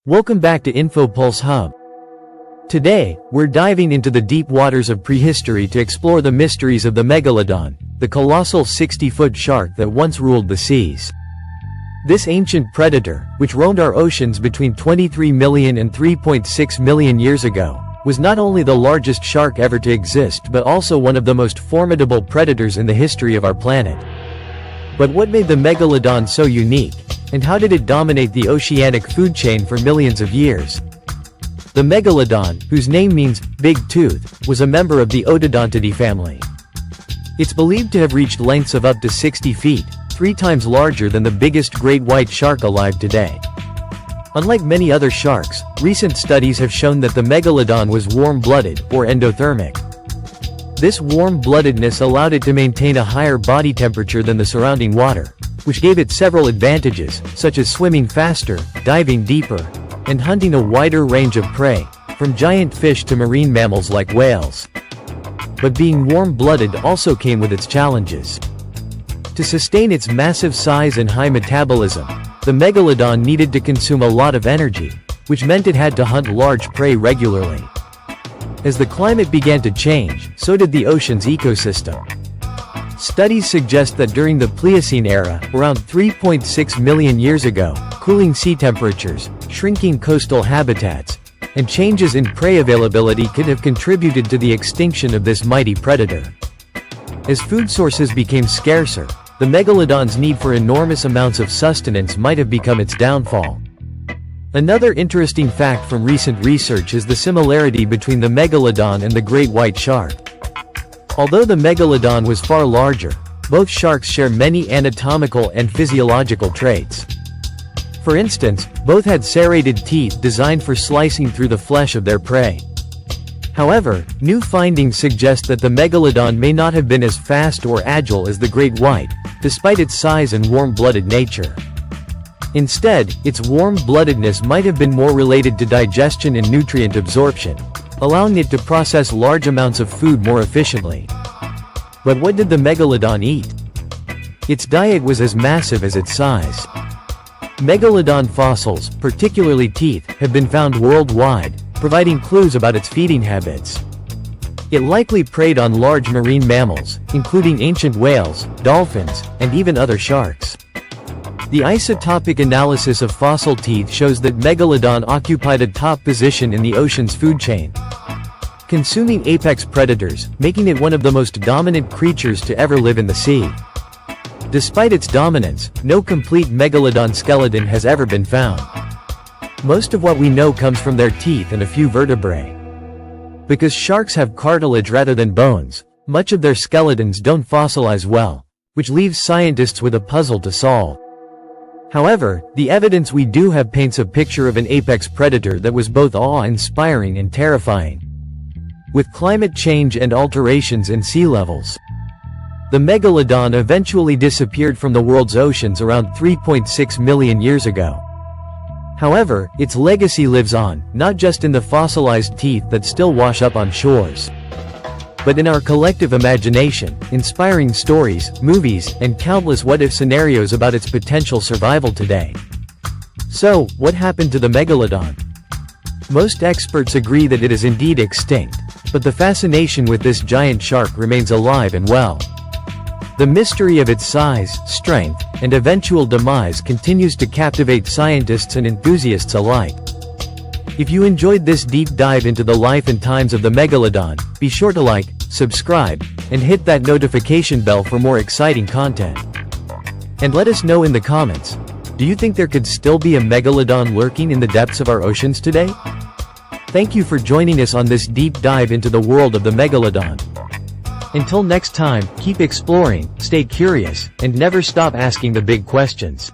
Welcome back to InfoPulse Hub. Today, we're diving into the deep waters of prehistory to explore the mysteries of the Megalodon, the colossal 60-foot shark that once ruled the seas. This ancient predator, which roamed our oceans between 23 million and 3.6 million years ago, was not only the largest shark ever to exist but also one of the most formidable predators in the history of our planet. But what made the Megalodon so unique? And how did it dominate the oceanic food chain for millions of years? The Megalodon, whose name means big tooth, was a member of the Otodontidae family. It's believed to have reached lengths of up to 60 feet, 3 times larger than the biggest great white shark alive today. Unlike many other sharks, recent studies have shown that the Megalodon was warm-blooded, or endothermic. This warm-bloodedness allowed it to maintain a higher body temperature than the surrounding water, which gave it several advantages, such as swimming faster, diving deeper, and hunting a wider range of prey, from giant fish to marine mammals like whales. But being warm-blooded also came with its challenges. To sustain its massive size and high metabolism, the Megalodon needed to consume a lot of energy, which meant it had to hunt large prey regularly. As the climate began to change, so did the ocean's ecosystem. Studies suggest that during the Pliocene era, around 3.6 million years ago, cooling sea temperatures, shrinking coastal habitats, and changes in prey availability could have contributed to the extinction of this mighty predator. As food sources became scarcer, the Megalodon's need for enormous amounts of sustenance might have become its downfall. Another interesting fact from recent research is the similarity between the Megalodon and the great white shark. Although the Megalodon was far larger, both sharks share many anatomical and physiological traits. For instance, both had serrated teeth designed for slicing through the flesh of their prey. However, new findings suggest that the Megalodon may not have been as fast or agile as the great white, despite its size and warm-blooded nature. Instead, its warm-bloodedness might have been more related to digestion and nutrient absorption, allowing it to process large amounts of food more efficiently. But what did the Megalodon eat? Its diet was as massive as its size. Megalodon fossils, particularly teeth, have been found worldwide, providing clues about its feeding habits. It likely preyed on large marine mammals, including ancient whales, dolphins, and even other sharks. The isotopic analysis of fossil teeth shows that Megalodon occupied a top position in the ocean's food chain, consuming apex predators, making it one of the most dominant creatures to ever live in the sea. Despite its dominance, no complete Megalodon skeleton has ever been found. Most of what we know comes from their teeth and a few vertebrae. Because sharks have cartilage rather than bones, much of their skeletons don't fossilize well, which leaves scientists with a puzzle to solve. However, the evidence we do have paints a picture of an apex predator that was both awe-inspiring and terrifying. With climate change and alterations in sea levels, the Megalodon eventually disappeared from the world's oceans around 3.6 million years ago. However, its legacy lives on, not just in the fossilized teeth that still wash up on shores, but in our collective imagination, inspiring stories, movies, and countless what-if scenarios about its potential survival today. So, what happened to the Megalodon? Most experts agree that it is indeed extinct, but the fascination with this giant shark remains alive and well. The mystery of its size, strength, and eventual demise continues to captivate scientists and enthusiasts alike. If you enjoyed this deep dive into the life and times of the Megalodon, be sure to like, subscribe, and hit that notification bell for more exciting content. And let us know in the comments, do you think there could still be a Megalodon lurking in the depths of our oceans today? Thank you for joining us on this deep dive into the world of the Megalodon. Until next time, keep exploring, stay curious, and never stop asking the big questions.